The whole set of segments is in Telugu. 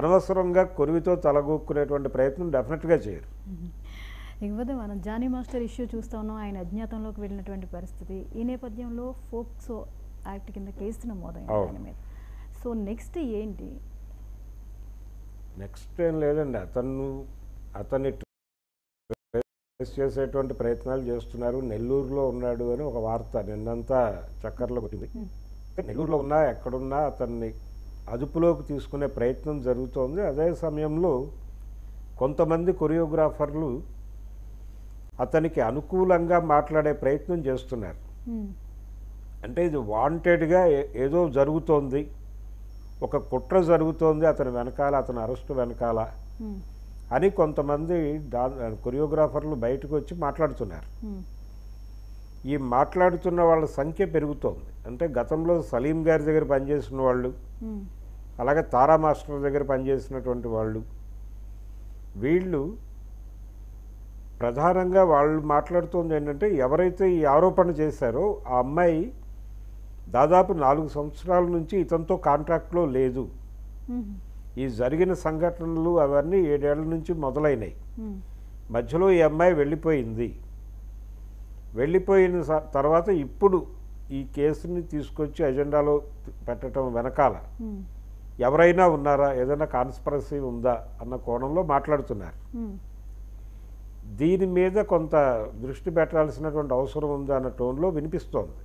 అనవసరంగా కొరివితో తలగొక్కునేటువంటి ప్రయత్నం డెఫినెట్గా చేయరు. ఇకపోతే మనం జానీ మాస్టర్ ఇష్యూ చూస్తా ఉన్నాం. ఆయన అజ్ఞాతంలోకి వెళ్ళినటువంటి పరిస్థితి. ఈ నేపథ్యంలో ఫోక్సో యాక్ట్ కింద కేసు నమోదైంది ఆయన మీద. సో నెక్స్ట్ ఏంటి? నెక్స్ట్ ఏం లేదండి, అతన్ని ట్రేస్ చేసేటువంటి ప్రయత్నాలు చేస్తున్నారు. నెల్లూరులో ఉన్నాడు అని ఒక వార్త నిన్నంతా చక్కర్లో కొట్టింది. నెల్లూరులో ఉన్నా ఎక్కడున్నా అతన్ని అదుపులోకి తీసుకునే ప్రయత్నం జరుగుతోంది. అదే సమయంలో కొంతమంది కొరియోగ్రాఫర్లు అతనికి అనుకూలంగా మాట్లాడే ప్రయత్నం చేస్తున్నారు. అంటే ఇది వాంటెడ్గా ఏదో జరుగుతోంది, ఒక కుట్ర జరుగుతోంది అతని వెనకాల, అతని అరెస్టు వెనకాల అని కొంతమంది కొరియోగ్రాఫర్లు బయటకు వచ్చి మాట్లాడుతున్నారు. ఈ మాట్లాడుతున్న వాళ్ళ సంఖ్య పెరుగుతోంది. అంటే గతంలో సలీం గారి దగ్గర పనిచేసిన వాళ్ళు, అలాగే తారా మాస్టర్ దగ్గర పనిచేసినటువంటి వాళ్ళు, వీళ్ళు ప్రధానంగా వాళ్ళు మాట్లాడుతుంది ఏంటంటే, ఎవరైతే ఈ ఆరోపణ చేశారో ఆ అమ్మాయి దాదాపు 4 సంవత్సరాల నుంచి ఇతనితో కాంట్రాక్ట్లో లేదు. ఈ జరిగిన సంఘటనలు అవన్నీ 7 ఏళ్ల నుంచి మొదలైనవి. మధ్యలో ఈ అమ్మాయి వెళ్ళిపోయింది. వెళ్ళిపోయిన తర్వాత ఇప్పుడు ఈ కేసుని తీసుకొచ్చి ఎజెండాలో పెట్టడం వెనకాల ఎవరైనా ఉన్నారా, ఏదైనా కాన్స్పిరసీ ఉందా అన్న కోణంలో మాట్లాడుతున్నారు. దీని మీద కొంత దృష్టి పెట్టాల్సినటువంటి అవసరం ఉందా అన్న టోన్లో వినిపిస్తోంది.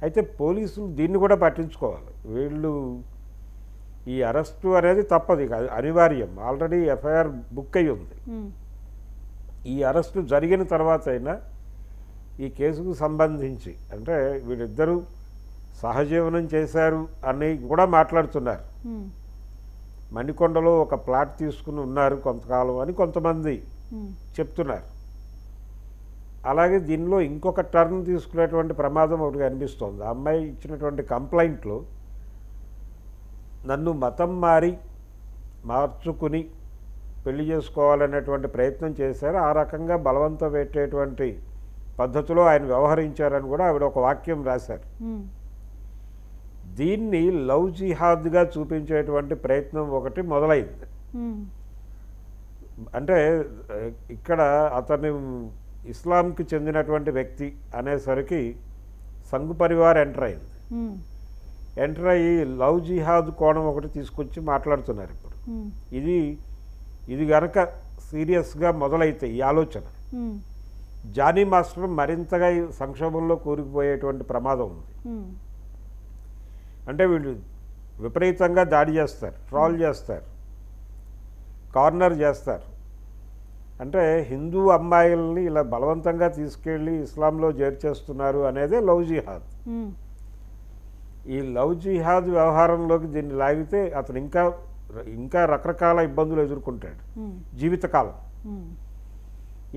అయితే పోలీసులు దీన్ని కూడా పట్టించుకోవాలి. వీళ్ళు ఈ అరెస్టు అనేది తప్పదు, అనివార్యం. ఆల్రెడీ ఎఫ్ఐఆర్ బుక్ అయి ఉంది. ఈ అరెస్టు జరిగిన తర్వాత అయినా ఈ కేసుకు సంబంధించి, అంటే వీళ్ళిద్దరూ సహజీవనం చేశారు అని కూడా మాట్లాడుతున్నారు. మణికొండలో ఒక ప్లాట్ తీసుకుని ఉన్నారు కొంతకాలం అని కొంతమంది చెప్తున్నారు. అలాగే దీనిలో ఇంకొక టర్న్ తీసుకునేటువంటి ప్రమాదం ఒకటి కనిపిస్తోంది. ఆ అమ్మాయి ఇచ్చినటువంటి కంప్లైంట్లో నన్ను మతం మార్చుకుని పెళ్లి చేసుకోవాలనేటువంటి ప్రయత్నం చేశారు, ఆ రకంగా బలవంతం పెట్టేటువంటి పద్ధతిలో ఆయన వ్యవహరించారని కూడా ఆవిడ ఒక వాక్యం రాశారు. దీన్ని లవ్ జిహాద్గా చూపించేటువంటి ప్రయత్నం ఒకటి మొదలైంది. అంటే ఇక్కడ అతను ఇస్లాంకి చెందినటువంటి వ్యక్తి అనేసరికి సంఘ్ పరివార్ ఎంటర్ అయింది. ఎంటర్ అయ్యి లవ్ జిహాద్ కోణం ఒకటి తీసుకొచ్చి మాట్లాడుతున్నారు. ఇప్పుడు ఇది గనక సీరియస్గా మొదలైతే ఈ ఆలోచన, జానీ మాస్టర్ మరింతగా సంక్షోభంలో కూరుకుపోయేటువంటి ప్రమాదం ఉంది. అంటే వీళ్ళు విపరీతంగా దాడి చేస్తారు, ట్రాల్ చేస్తారు, కార్నర్ చేస్తారు. అంటే హిందూ అమ్మాయిల్ని ఇలా బలవంతంగా తీసుకెళ్ళి ఇస్లాంలో చేర్చేస్తున్నారు అనేదే లవ్ జిహాద్. ఈ లవ్ జిహాద్ వ్యవహారంలోకి దీన్ని లాగితే అతను ఇంకా రకరకాల ఇబ్బందులు ఎదుర్కొంటాడు జీవితకాలం.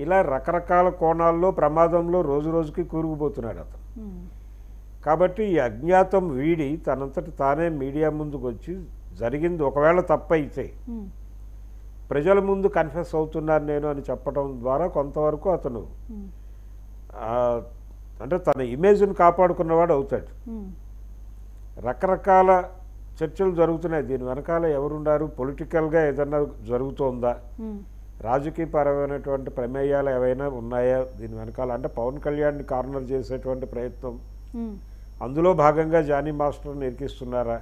ఇలా రకరకాల కోణాల్లో ప్రమాదంలో రోజు రోజుకి కూరుకుపోతున్నాడు అతను. కాబట్టి ఈ అజ్ఞాతం వీడి తనంతటి తానే మీడియా ముందుకు వచ్చి జరిగింది ఒకవేళ తప్పైతే ప్రజల ముందు కన్ఫెస్ అవుతున్నాను నేను అని చెప్పడం ద్వారా కొంతవరకు అతను అంటే తన ఇమేజ్ని కాపాడుకున్నవాడు అవుతాడు. రకరకాల చర్చలు జరుగుతున్నాయి దీని వెనకాల ఎవరున్నారు, పొలిటికల్గా ఏదన్నా జరుగుతోందా, రాజకీయపరమైనటువంటి ప్రమేయాలు ఏవైనా ఉన్నాయా దీని వెనకాల, అంటే పవన్ కళ్యాణ్ని కార్నర్ చేసేటువంటి ప్రయత్నం, అందులో భాగంగా జానీ మాస్టర్ని ఇరికిస్తున్నారా,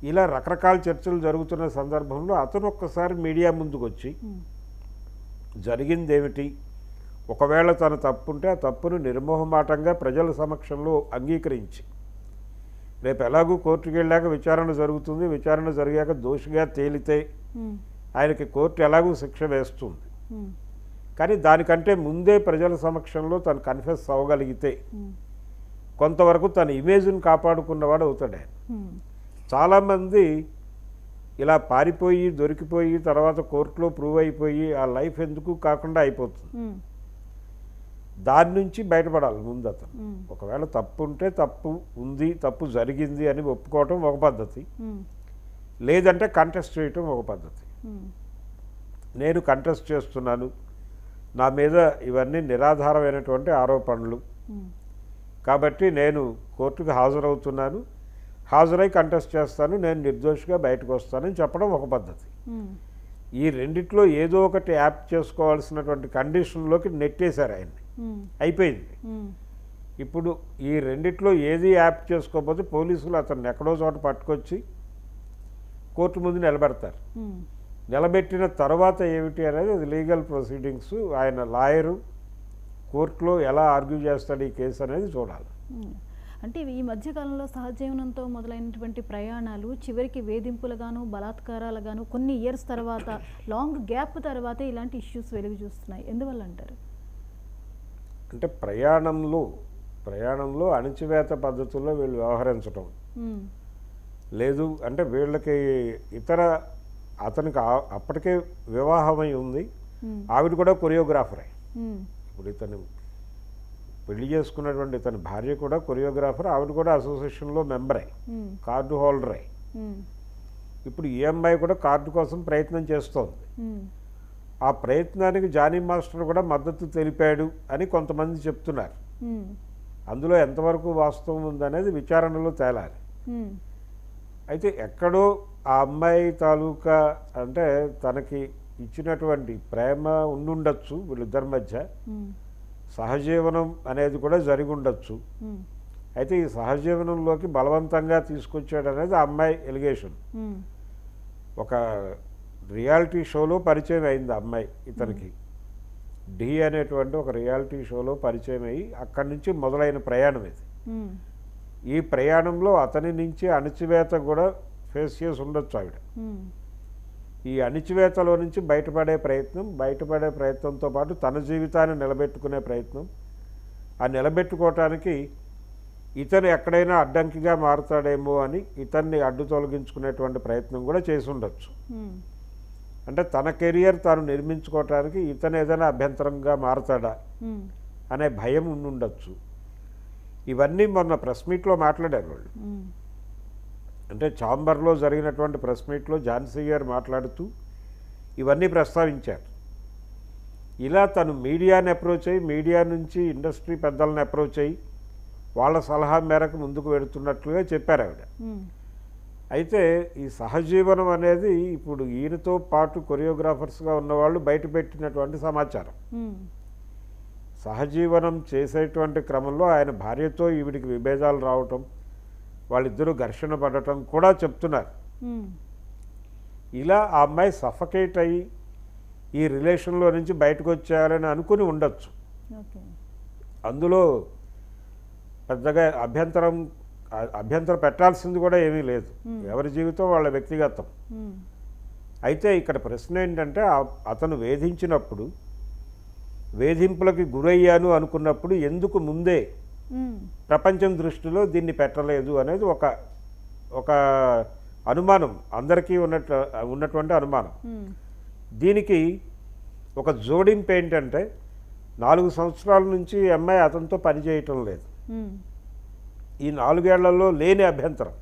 ఇలా రకరకాల చర్చలు జరుగుతున్న సందర్భంలో అతను ఒక్కసారి మీడియా ముందుకు వచ్చి జరిగిందేమిటి, ఒకవేళ తన తప్పుంటే ఆ తప్పును నిర్మోహమాటంగా ప్రజల సమక్షంలో అంగీకరించి, రేపు ఎలాగూ కోర్టుకు వెళ్ళాక విచారణ జరుగుతుంది, విచారణ జరిగాక దోషిగా తేలితే ఆయనకి కోర్టు ఎలాగూ శిక్ష వేస్తుంది, కానీ దానికంటే ముందే ప్రజల సమక్షంలో తను కన్ఫెస్ అవ్వగలిగితే కొంతవరకు తన ఇమేజ్ని కాపాడుకున్నవాడు అవుతాడు ఆయన. చాలామంది ఇలా పారిపోయి దొరికిపోయి తర్వాత కోర్టులో ప్రూవ్ అయిపోయి ఆ లైఫ్ ఎందుకు కాకుండా అయిపోతుంది. దాని నుంచి బయటపడాలి ముందు అతను. ఒకవేళ తప్పు ఉంటే తప్పు ఉంది, తప్పు జరిగింది అని ఒప్పుకోవటం ఒక పద్ధతి, లేదంటే కంటెస్ట్ చేయటం ఒక పద్ధతి. నేను కంటెస్ట్ చేస్తున్నాను, నా మీద ఇవన్నీ నిరాధారమైనటువంటి ఆరోపణలు, కాబట్టి నేను కోర్టుకు హాజరవుతున్నాను, హాజరై కంటెస్ట్ చేస్తాను, నేను నిర్దోషిగా బయటకు వస్తానని చెప్పడం ఒక పద్ధతి. ఈ రెండిట్లో ఏదో ఒకటి యాప్ చేసుకోవాల్సినటువంటి కండిషన్లోకి నెట్టేశారు ఆయన్ని, అయిపోయింది. ఇప్పుడు ఈ రెండిట్లో ఏది యాప్ చేసుకోకపోతే పోలీసులు అతన్ని ఎక్కడో చోట పట్టుకొచ్చి కోర్టు ముందు నిలబెడతారు. నిలబెట్టిన తర్వాత ఏమిటి అనేది అది లీగల్ ప్రొసీడింగ్స్. ఆయన లాయరు కోర్టులో ఎలా ఆర్గ్యూ చేస్తాడు ఈ కేసు అనేది చూడాలి. అంటే ఈ మధ్యకాలంలో సహజీవనంతో మొదలైనటువంటి ప్రయాణాలు చివరికి వేధింపులుగాను బలాత్కారాలుగాను కొన్ని ఇయర్స్ తర్వాత, లాంగ్ గ్యాప్ తర్వాతే ఇలాంటి ఇష్యూస్ వెలుగు చూస్తున్నాయి. ఎందువల్ల అంటారు? అంటే ప్రయాణంలో అణచివేత పద్ధతుల్లో వీళ్ళు వ్యవహరించడం లేదు. అంటే వీళ్ళకి అతనికి అప్పటికే వివాహమై ఉంది, ఆవిడ కూడా కొరియోగ్రాఫరే. ఇప్పుడు ఇతను పెళ్లి చేసుకున్నటువంటి ఇతని భార్య కూడా కొరియోగ్రాఫర్, ఆవిడ కూడా అసోసియేషన్లో మెంబరే, కార్డు హోల్డరే. ఇప్పుడు ఈ అమ్మాయి కూడా కార్డు కోసం ప్రయత్నం చేస్తోంది. ఆ ప్రయత్నానికి జానీ మాస్టర్ కూడా మద్దతు తెలిపాడు అని కొంతమంది చెప్తున్నారు. అందులో ఎంతవరకు వాస్తవం ఉందనేది విచారణలో తేలాలి. అయితే ఎక్కడో ఆ అమ్మాయి తాలూకా అంటే తనకి ఇచ్చినటువంటి ప్రేమ ఉండుండొచ్చు, వీళ్ళిద్దరి మధ్య సహజీవనం అనేది కూడా జరిగి ఉండొచ్చు. అయితే ఈ సహజీవనంలోకి బలవంతంగా తీసుకొచ్చాడు అనేది ఆ అమ్మాయి ఎలిగేషన్. ఒక రియాలిటీ షోలో పరిచయం అయింది ఆ అమ్మాయి ఇతనికి. డి అనేటువంటి ఒక రియాలిటీ షోలో పరిచయం అయ్యి అక్కడి నుంచి మొదలైన ప్రయాణం ఇది. ఈ ప్రయాణంలో అతని నుంచి అణచివేత కూడా ఫేస్ చేసి ఉండొచ్చు ఆవిడ. ఈ అణచివేతలో నుంచి బయటపడే ప్రయత్నంతో పాటు తన జీవితాన్ని నిలబెట్టుకునే ప్రయత్నం, ఆ నిలబెట్టుకోవటానికి ఇతను ఎక్కడైనా అడ్డంకిగా మారుతాడేమో అని ఇతన్ని అడ్డు తొలగించుకునేటువంటి ప్రయత్నం కూడా చేసి ఉండొచ్చు. అంటే తన కెరియర్ తాను నిర్మించుకోవటానికి ఇతను ఏదైనా అభ్యంతరంగా మారుతాడా అనే భయం ఉండుండొచ్చు. ఇవన్నీ మొన్న ప్రెస్ మీట్లో మాట్లాడారు వాళ్ళు. అంటే ఛాంబర్లో జరిగినటువంటి ప్రెస్ మీట్లో ఝాన్సీ గారు మాట్లాడుతూ ఇవన్నీ ప్రస్తావించారు. ఇలా తను మీడియాని అప్రోచ్ అయ్యి, మీడియా నుంచి ఇండస్ట్రీ పెద్దలను అప్రోచ్ అయ్యి వాళ్ళ సలహా మేరకు ముందుకు వెళుతున్నట్లుగా చెప్పారు ఆవిడ. అయితే ఈ సహజీవనం అనేది ఇప్పుడు ఈయనతో పాటు కొరియోగ్రాఫర్స్గా ఉన్నవాళ్ళు బయటపెట్టినటువంటి సమాచారం. సహజీవనం చేసేటువంటి క్రమంలో ఆయన భార్యతో ఈవిడికి విభేదాలు రావటం, వాళ్ళిద్దరూ ఘర్షణ పడటం కూడా చెప్తున్నారు. ఇలా ఆ అమ్మాయి సఫకేట్ అయ్యి ఈ రిలేషన్లో నుంచి బయటకు వచ్చేయాలని అనుకుని ఉండొచ్చు. అందులో పెద్దగా అభ్యంతరం పెట్టాల్సింది కూడా ఏమీ లేదు. ఎవరి జీవితం వాళ్ళ వ్యక్తిగతం. అయితే ఇక్కడ ప్రశ్న ఏంటంటే అతను వేధించినప్పుడు, వేధింపులకి గురయ్యాను అనుకున్నప్పుడు ఎందుకు ముందే ప్రపంచం దృష్టిలో దీన్ని పెట్టలేదు అనేది ఒక అనుమానం, అందరికీ ఉన్నటువంటి అనుమానం. దీనికి ఒక జోడింపు ఏంటంటే 4 సంవత్సరాల నుంచి అమ్మాయి అతనితో పనిచేయటం లేదు. ఈ 4 ఏళ్లలో లేని అభ్యంతరం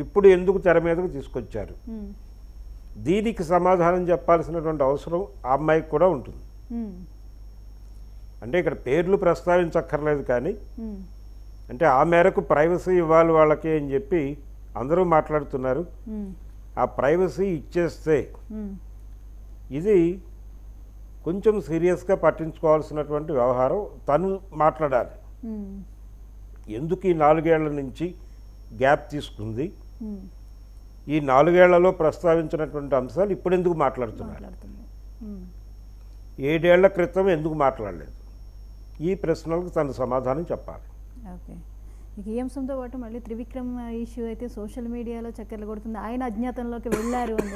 ఇప్పుడు ఎందుకు తెర మీదకు తీసుకొచ్చారు? దీనికి సమాధానం చెప్పాల్సినటువంటి అవసరం ఆ అమ్మాయికి కూడా ఉంటుంది. అంటే ఇక్కడ పేర్లు ప్రస్తావించక్కర్లేదు, కానీ అంటే ఆ మేరకు ప్రైవసీ ఇవ్వాలి వాళ్ళకి అని చెప్పి అందరూ మాట్లాడుతున్నారు. ఆ ప్రైవసీ ఇచ్చేస్తే ఇది కొంచెం సీరియస్గా పట్టించుకోవాల్సినటువంటి వ్యవహారం. తను మాట్లాడాలి, ఎందుకు ఈ 4 ఏళ్ల నుంచి గ్యాప్ తీసుకుంది, ఈ 4 ఏళ్లలో ప్రస్తావించినటువంటి అంశాలు ఇప్పుడు ఎందుకు మాట్లాడుతున్నారు, 7 ఏళ్ల క్రితం ఎందుకు మాట్లాడలేదు, ఈ ప్రశ్నలకు తను సమాధానం చెప్పాలి. ఓకే, ఇక ఈ అంశంతో పాటు మళ్ళీ త్రివిక్రమ్ ఇష్యూ అయితే సోషల్ మీడియాలో చక్కర్లు కొడుతుంది. ఆయన అజ్ఞాతంలోకి వెళ్ళారు అని